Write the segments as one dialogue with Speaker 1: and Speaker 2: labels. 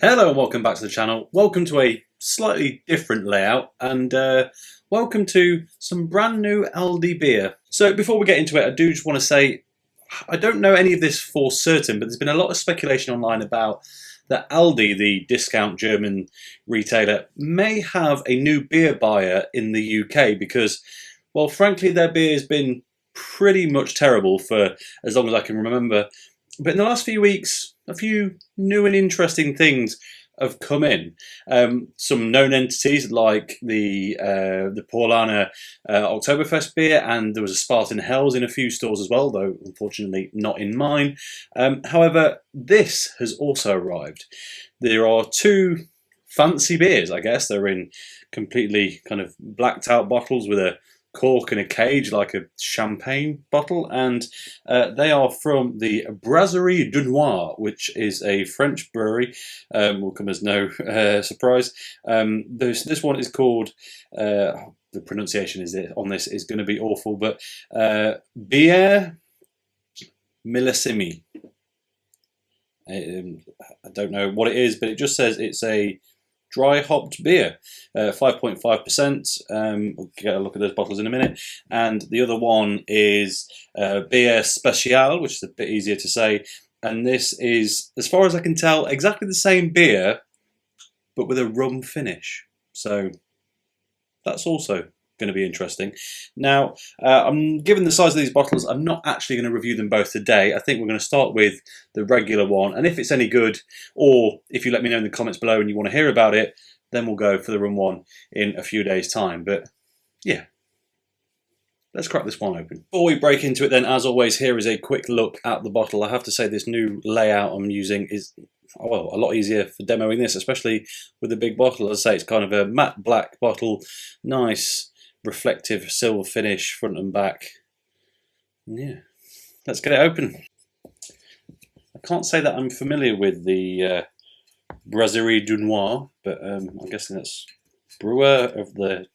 Speaker 1: Hello and welcome back to the channel. Welcome to a slightly different layout and welcome to some brand new Aldi beer. So before we get into it, I do just want to say I don't know any of this for certain, but there's been a lot of speculation online about that Aldi, the discount German retailer, may have a new beer buyer in the UK because, well, frankly, their beer has been pretty much terrible for as long as I can remember. But in the last few weeks, a few new and interesting things have come in. Some known entities like the Paulaner Oktoberfest beer, and there was a Spartan Hells in a few stores as well, though unfortunately not in mine. However, this has also arrived. There are two fancy beers, I guess. They're in completely kind of blacked out bottles with a cork and a cage like a champagne bottle, and they are from the Brasserie De Noir, which is a French brewery. Will come as no surprise. This one is called the pronunciation on this is going to be awful, but Bière Millésimée. I don't know what it is, but it just says it's a dry hopped beer, 5.5%. We'll get a look at those bottles in a minute. And the other one is Bière Spéciale, which is a bit easier to say. And this is, as far as I can tell, exactly the same beer, but with a rum finish. So that's also going to be interesting. Now, I'm given the size of these bottles, I'm not actually going to review them both today. I think we're going to start with the regular one, and if it's any good, or if you let me know in the comments below and you want to hear about it, then we'll go for the rum one in a few days' time. But yeah, let's crack this one open. Before we break into it then, as always, here is a quick look at the bottle. I have to say this new layout I'm using is, well, a lot easier for demoing this, especially with the big bottle. As I say, it's kind of a matte black bottle, nice reflective silver finish front and back. Yeah, let's get it open. I can't say that I'm familiar with the Brasserie De Noir, but I'm guessing that's Brewer of the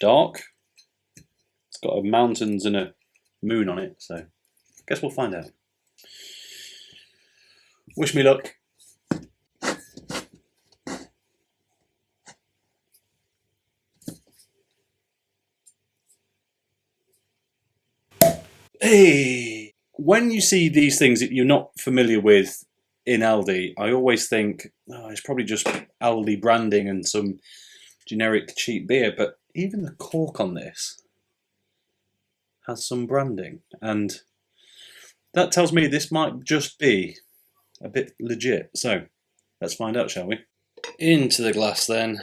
Speaker 1: Dark. It's got a mountains and a moon on it, so I guess we'll find out. Wish me luck. Hey, when you see these things that you're not familiar with in Aldi, I always think, oh, it's probably just Aldi branding and some generic cheap beer, but even the cork on this has some branding, and that tells me this might just be a bit legit. So let's find out, shall we? Into the glass then.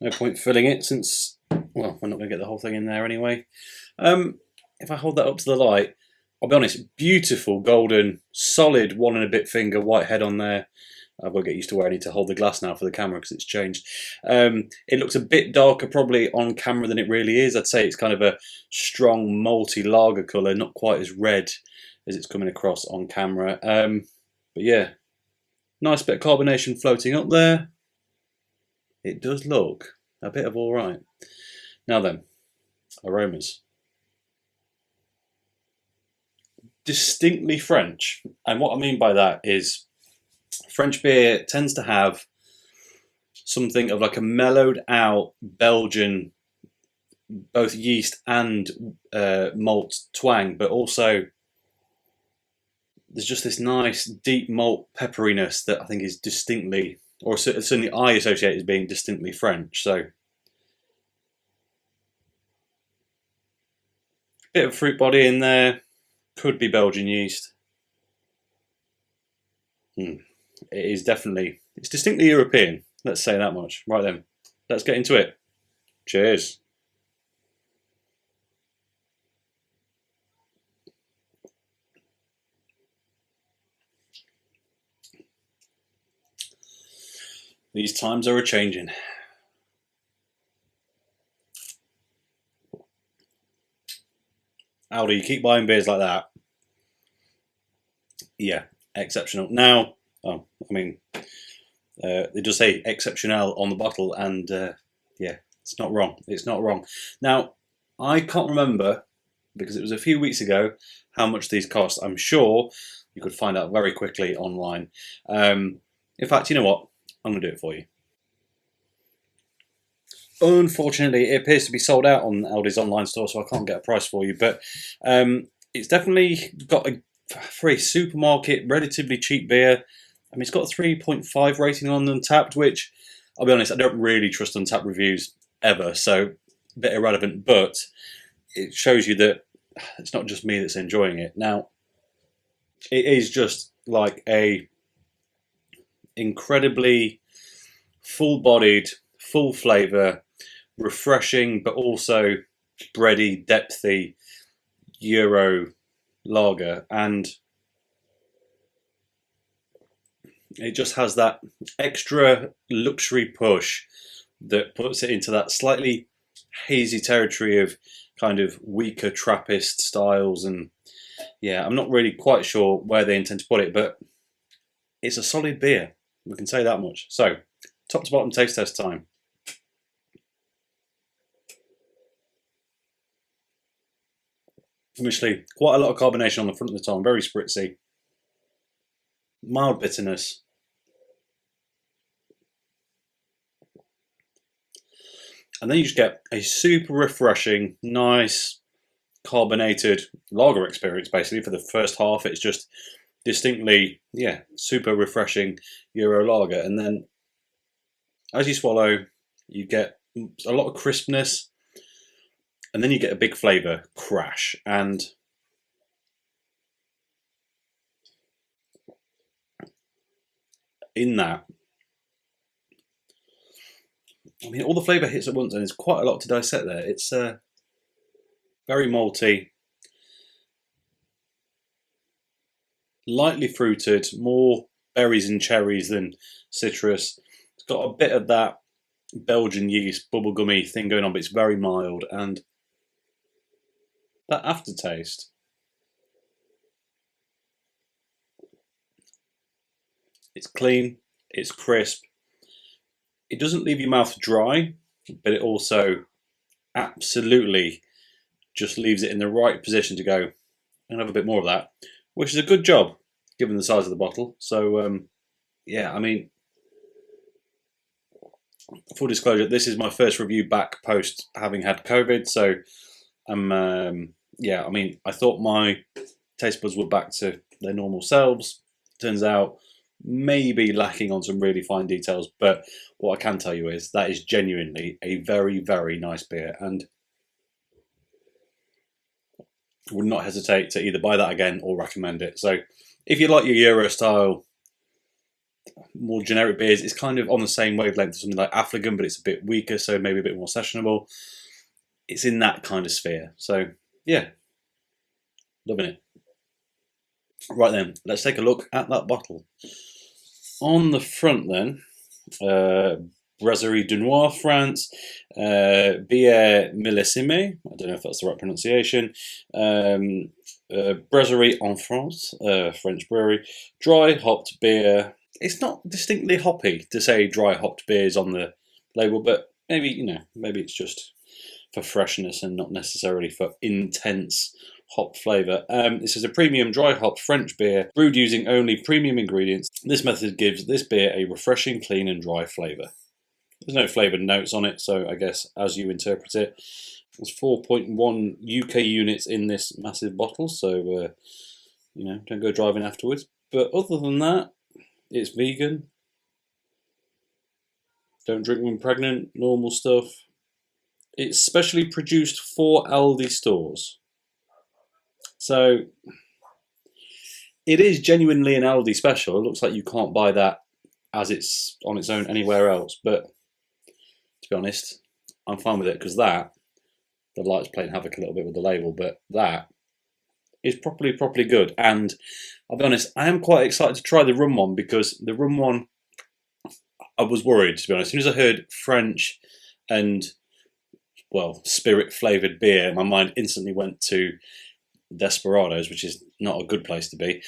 Speaker 1: No point filling it since, well, we're not going to get the whole thing in there anyway. If I hold that up to the light, I'll be honest, beautiful golden, solid 1 and a bit finger white head on there. I've got to get used to where I need to hold the glass now for the camera because it's changed. It looks a bit darker probably on camera than it really is. I'd say it's kind of a strong malty lager colour, not quite as red as it's coming across on camera. But yeah, nice bit of carbonation floating up there. It does look a bit of all right. Now then, aromas. Distinctly French, and what I mean by that is French beer tends to have something of like a mellowed out Belgian, both yeast and malt twang, but also there's just this nice deep malt pepperiness that I think is distinctly, or certainly I associate as being distinctly French. So, bit of fruit body in there, could be Belgian yeast. It is definitely, it's distinctly European, let's say that much. Right then, let's get into it. Cheers. These times are a-changing. Aldi, you keep buying beers like that. Yeah, exceptional. Now, I mean, they just say exceptional on the bottle, and yeah, it's not wrong. It's not wrong. Now, I can't remember, because it was a few weeks ago, how much these cost. I'm sure you could find out very quickly online. In fact, you know what? I'm going to do it for you. Unfortunately, it appears to be sold out on Aldi's online store, so I can't get a price for you. But it's definitely got for a supermarket, relatively cheap beer. I mean, it's got a 3.5 rating on Untapped, which, I'll be honest, I don't really trust Untapped reviews ever, so a bit irrelevant. But it shows you that it's not just me that's enjoying it. Now, it is just like a incredibly full-bodied, full flavour, refreshing but also bready, depthy Euro lager, and it just has that extra luxury push that puts it into that slightly hazy territory of kind of weaker Trappist styles. And yeah, I'm not really quite sure where they intend to put it, but it's a solid beer, we can say that much. So, top to bottom taste test time. Initially, quite a lot of carbonation on the front of the tongue, very spritzy. Mild bitterness. And then you just get a super refreshing, nice, carbonated lager experience, basically. For the first half, it's just distinctly, yeah, super refreshing Euro lager. And then as you swallow, you get a lot of crispness, and then you get a big flavour crash. And in that, I mean, all the flavour hits at once, and there's quite a lot to dissect there. It's very malty, lightly fruited, more berries and cherries than citrus. It's got a bit of that Belgian yeast bubblegummy thing going on, but it's very mild. And that aftertaste, it's clean, it's crisp. It doesn't leave your mouth dry, but it also absolutely just leaves it in the right position to go and have a bit more of that, which is a good job given the size of the bottle. So yeah, I mean, full disclosure, this is my first review back post having had COVID, so yeah, I mean, I thought my taste buds were back to their normal selves. Turns out maybe lacking on some really fine details, but what I can tell you is that is genuinely a very, very nice beer, and would not hesitate to either buy that again or recommend it. So if you like your Euro style, more generic beers, it's kind of on the same wavelength as something like Affligan, but it's a bit weaker, so maybe a bit more sessionable. It's in that kind of sphere. So yeah, loving it. Right then, let's take a look at that bottle. On the front then, Brasserie De Noir, France, Bière Millésimée, I don't know if that's the right pronunciation, Brasserie en France, French brewery, dry hopped beer. It's not distinctly hoppy to say dry hopped beers on the label, but maybe, you know, maybe it's just for freshness and not necessarily for intense hop flavour. This is a premium dry hopped French beer brewed using only premium ingredients. This method gives this beer a refreshing, clean and dry flavour. There's no flavoured notes on it, so I guess as you interpret it. There's 4.1 UK units in this massive bottle, so you know, don't go driving afterwards. But other than that, it's vegan. Don't drink when pregnant, normal stuff. It's specially produced for Aldi stores. So it is genuinely an Aldi special. It looks like you can't buy that as it's on its own anywhere else. But to be honest, I'm fine with it, because that, the light's playing havoc a little bit with the label, but that is properly good. And I'll be honest, I am quite excited to try the rum one, because the rum one, I was worried, to be honest. As soon as I heard French and, well, spirit flavoured beer, my mind instantly went to Desperados, which is not a good place to be.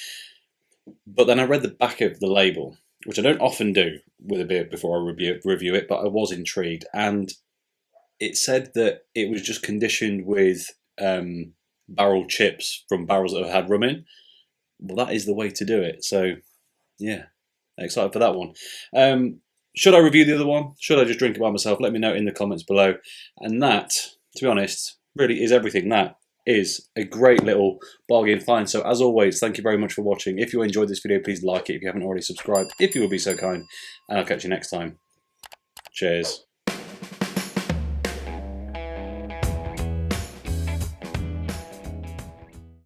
Speaker 1: But then I read the back of the label, which I don't often do with a beer before I review it, but I was intrigued. And it said that it was just conditioned with barrel chips from barrels that have had rum in. Well, that is the way to do it. So, yeah, excited for that one. Should I review the other one? Should I just drink it by myself? Let me know in the comments below. And that, to be honest, really is everything. That is a great little bargain find. So as always, thank you very much for watching. If you enjoyed this video, please like it. If you haven't already subscribed, if you will be so kind. And I'll catch you next time. Cheers.